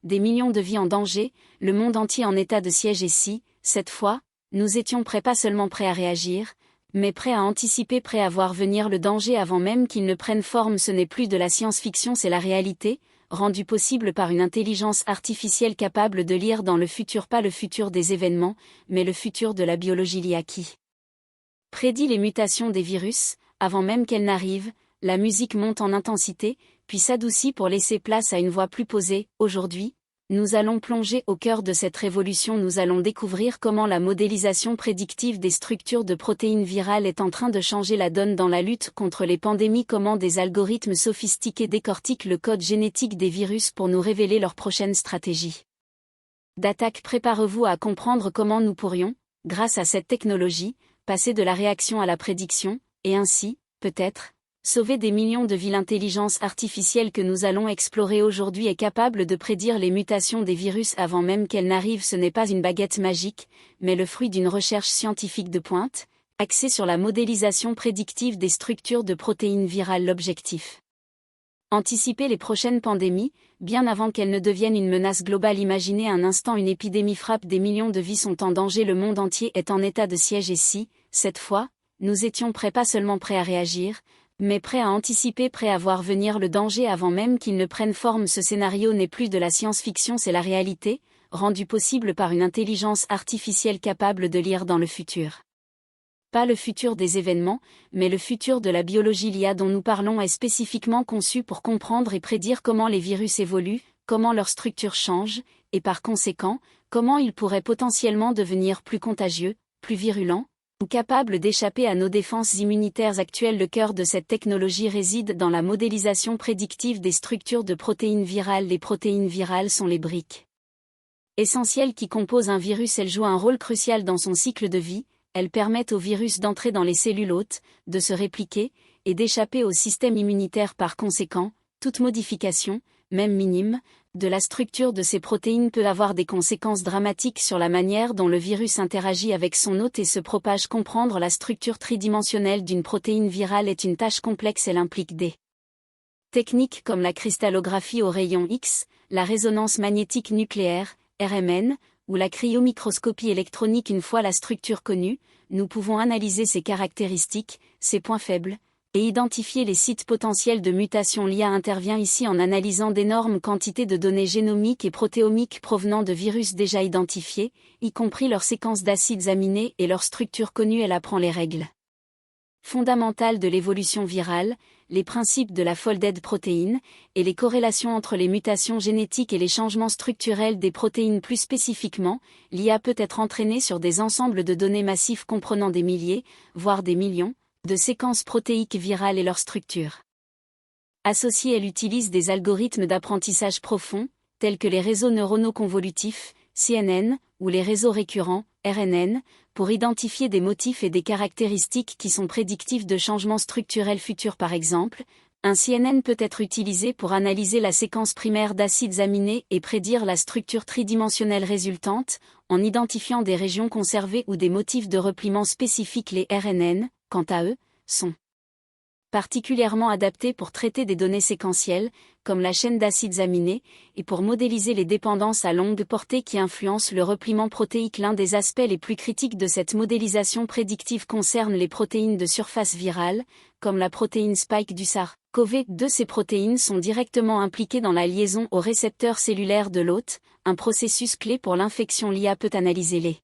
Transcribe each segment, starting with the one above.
des millions de vies en danger, le monde entier en état de siège et si, cette fois, nous étions prêts, pas seulement prêts à réagir, mais prêts à anticiper, prêts à voir venir le danger avant même qu'il ne prenne forme. Ce n'est plus de la science-fiction, c'est la réalité, rendue possible par une intelligence artificielle capable de lire dans le futur, pas le futur des événements, mais le futur de la biologie. L'IA qui prédit les mutations des virus, avant même qu'elles n'arrivent. La musique monte en intensité, puis s'adoucit pour laisser place à une voix plus posée. Aujourd'hui, nous allons plonger au cœur de cette révolution. Nous allons découvrir comment la modélisation prédictive des structures de protéines virales est en train de changer la donne dans la lutte contre les pandémies, comment des algorithmes sophistiqués décortiquent le code génétique des virus pour nous révéler leur prochaine stratégie d'attaque. Préparez-vous à comprendre comment nous pourrions, grâce à cette technologie, passer de la réaction à la prédiction, et ainsi, peut-être, sauver des millions de vies. L'intelligence artificielle que nous allons explorer aujourd'hui est capable de prédire les mutations des virus avant même qu'elles n'arrivent. Ce n'est pas une baguette magique, mais le fruit d'une recherche scientifique de pointe, axée sur la modélisation prédictive des structures de protéines virales. L'objectif: anticiper les prochaines pandémies, bien avant qu'elles ne deviennent une menace globale. Imaginez un instant une épidémie frappe, des millions de vies sont en danger, le monde entier est en état de siège et si, cette fois, nous étions prêts, pas seulement prêts à réagir, mais prêts à anticiper, prêts à voir venir le danger avant même qu'il ne prenne forme. Ce scénario n'est plus de la science-fiction, c'est la réalité, rendue possible par une intelligence artificielle capable de lire dans le futur. Pas le futur des événements, mais le futur de la biologie. L'IA dont nous parlons est spécifiquement conçue pour comprendre et prédire comment les virus évoluent, comment leur structure change, et par conséquent, comment ils pourraient potentiellement devenir plus contagieux, plus virulents, ou capables d'échapper à nos défenses immunitaires actuelles. Le cœur de cette technologie réside dans la modélisation prédictive des structures de protéines virales. Les protéines virales sont les briques essentielles qui composent un virus. Elles jouent un rôle crucial dans son cycle de vie. Elles permettent au virus d'entrer dans les cellules hôtes, de se répliquer, et d'échapper au système immunitaire. Par conséquent, toute modification, même minime, de la structure de ces protéines peut avoir des conséquences dramatiques sur la manière dont le virus interagit avec son hôte et se propage. Comprendre la structure tridimensionnelle d'une protéine virale est une tâche complexe. Elle implique des techniques comme la cristallographie aux rayons X, la résonance magnétique nucléaire, RMN, ou la cryomicroscopie électronique. Une fois la structure connue, nous pouvons analyser ses caractéristiques, ses points faibles, et identifier les sites potentiels de mutation. L'IA intervient ici en analysant d'énormes quantités de données génomiques et protéomiques provenant de virus déjà identifiés, y compris leurs séquences d'acides aminés et leur structure connue. Elle apprend les règles fondamentales de l'évolution virale, les principes de la folded protéine, et les corrélations entre les mutations génétiques et les changements structurels des protéines. Plus spécifiquement, l'IA peut être entraînée sur des ensembles de données massifs comprenant des milliers, voire des millions, de séquences protéiques virales et leur structure. Associée, elle utilise des algorithmes d'apprentissage profond, tels que les réseaux neuronaux convolutifs, CNN, ou les réseaux récurrents, RNN, pour identifier des motifs et des caractéristiques qui sont prédictifs de changements structurels futurs. Par exemple, un CNN peut être utilisé pour analyser la séquence primaire d'acides aminés et prédire la structure tridimensionnelle résultante, en identifiant des régions conservées ou des motifs de repliement spécifiques. Les RNN, quant à eux, sont particulièrement adaptés pour traiter des données séquentielles, comme la chaîne d'acides aminés, et pour modéliser les dépendances à longue portée qui influencent le repliement protéique. L'un des aspects les plus critiques de cette modélisation prédictive concerne les protéines de surface virale, comme la protéine spike du SARS-CoV-2. Ces protéines sont directement impliquées dans la liaison aux récepteurs cellulaires de l'hôte, un processus clé pour l'infection. L'IA peut analyser les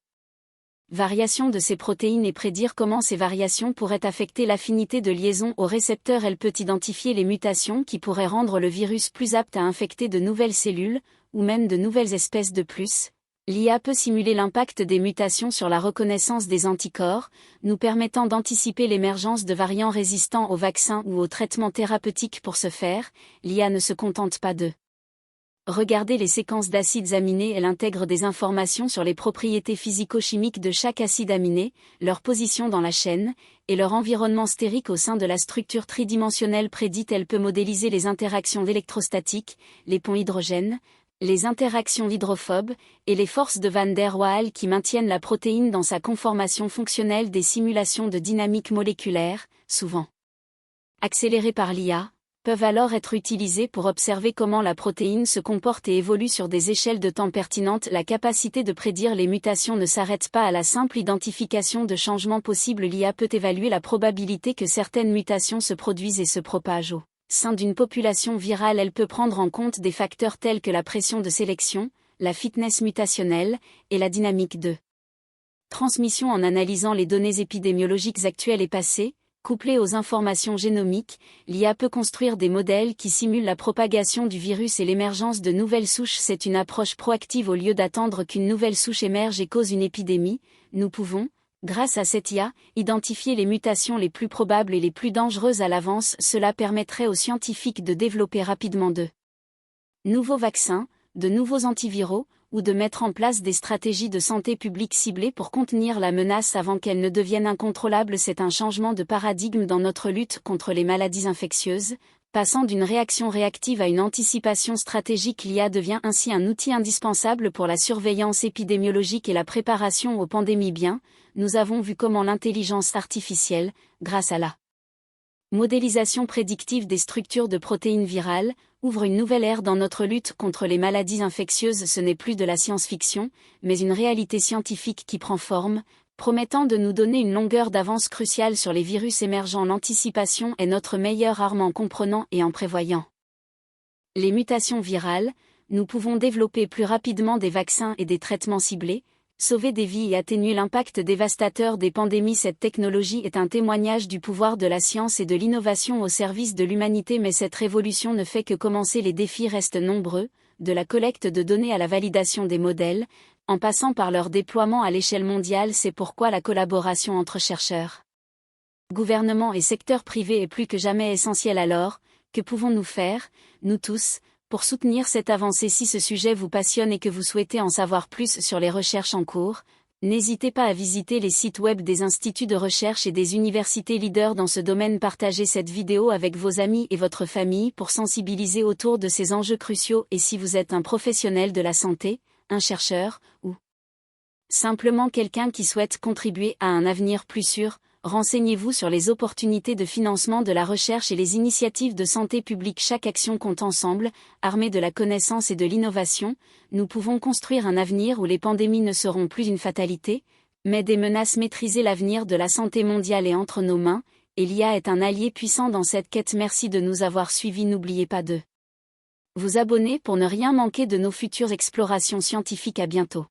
variations de ces protéines et prédire comment ces variations pourraient affecter l'affinité de liaison aux récepteurs. Elle peut identifier les mutations qui pourraient rendre le virus plus apte à infecter de nouvelles cellules, ou même de nouvelles espèces. De plus, l'IA peut simuler l'impact des mutations sur la reconnaissance des anticorps, nous permettant d'anticiper l'émergence de variants résistants aux vaccins ou aux traitements thérapeutiques. Pour ce faire, l'IA ne se contente pas de regarder les séquences d'acides aminés. Elle intègre des informations sur les propriétés physico-chimiques de chaque acide aminé, leur position dans la chaîne, et leur environnement stérique au sein de la structure tridimensionnelle prédite. Elle peut modéliser les interactions électrostatiques, les ponts hydrogènes, les interactions hydrophobes, et les forces de Van der Waals qui maintiennent la protéine dans sa conformation fonctionnelle. Des simulations de dynamique moléculaire, souvent accélérées par l'IA, peuvent alors être utilisés pour observer comment la protéine se comporte et évolue sur des échelles de temps pertinentes. La capacité de prédire les mutations ne s'arrête pas à la simple identification de changements possibles. L'IA peut évaluer la probabilité que certaines mutations se produisent et se propagent au sein d'une population virale. Elle peut prendre en compte des facteurs tels que la pression de sélection, la fitness mutationnelle, et la dynamique de transmission. En analysant les données épidémiologiques actuelles et passées, couplées aux informations génomiques, l'IA peut construire des modèles qui simulent la propagation du virus et l'émergence de nouvelles souches. C'est une approche proactive. Au lieu d'attendre qu'une nouvelle souche émerge et cause une épidémie, nous pouvons, grâce à cette IA, identifier les mutations les plus probables et les plus dangereuses à l'avance. Cela permettrait aux scientifiques de développer rapidement de nouveaux vaccins, de nouveaux antiviraux, ou de mettre en place des stratégies de santé publique ciblées pour contenir la menace avant qu'elle ne devienne incontrôlable. C'est un changement de paradigme dans notre lutte contre les maladies infectieuses, passant d'une réaction réactive à une anticipation stratégique. L'IA devient ainsi un outil indispensable pour la surveillance épidémiologique et la préparation aux pandémies. Bien, nous avons vu comment l'intelligence artificielle, grâce à la modélisation prédictive des structures de protéines virales, ouvre une nouvelle ère dans notre lutte contre les maladies infectieuses. Ce n'est plus de la science-fiction, mais une réalité scientifique qui prend forme, promettant de nous donner une longueur d'avance cruciale sur les virus émergents. L'anticipation est notre meilleure arme. En comprenant et en prévoyant les mutations virales, nous pouvons développer plus rapidement des vaccins et des traitements ciblés, sauver des vies et atténuer l'impact dévastateur des pandémies. Cette technologie est un témoignage du pouvoir de la science et de l'innovation au service de l'humanité. Mais cette révolution ne fait que commencer. Les défis restent nombreux, de la collecte de données à la validation des modèles, en passant par leur déploiement à l'échelle mondiale. C'est pourquoi la collaboration entre chercheurs, gouvernements et secteur privé est plus que jamais essentielle. Alors, que pouvons-nous faire, nous tous, pour soutenir cette avancée? Si ce sujet vous passionne et que vous souhaitez en savoir plus sur les recherches en cours, n'hésitez pas à visiter les sites web des instituts de recherche et des universités leaders dans ce domaine. Partagez cette vidéo avec vos amis et votre famille pour sensibiliser autour de ces enjeux cruciaux. Et si vous êtes un professionnel de la santé, un chercheur, ou simplement quelqu'un qui souhaite contribuer à un avenir plus sûr, renseignez-vous sur les opportunités de financement de la recherche et les initiatives de santé publique. Chaque action compte. Ensemble, armés de la connaissance et de l'innovation, nous pouvons construire un avenir où les pandémies ne seront plus une fatalité, mais des menaces maîtrisées. L'avenir de la santé mondiale est entre nos mains, et l'IA est un allié puissant dans cette quête. Merci de nous avoir suivis. N'oubliez pas de vous abonner pour ne rien manquer de nos futures explorations scientifiques. À bientôt.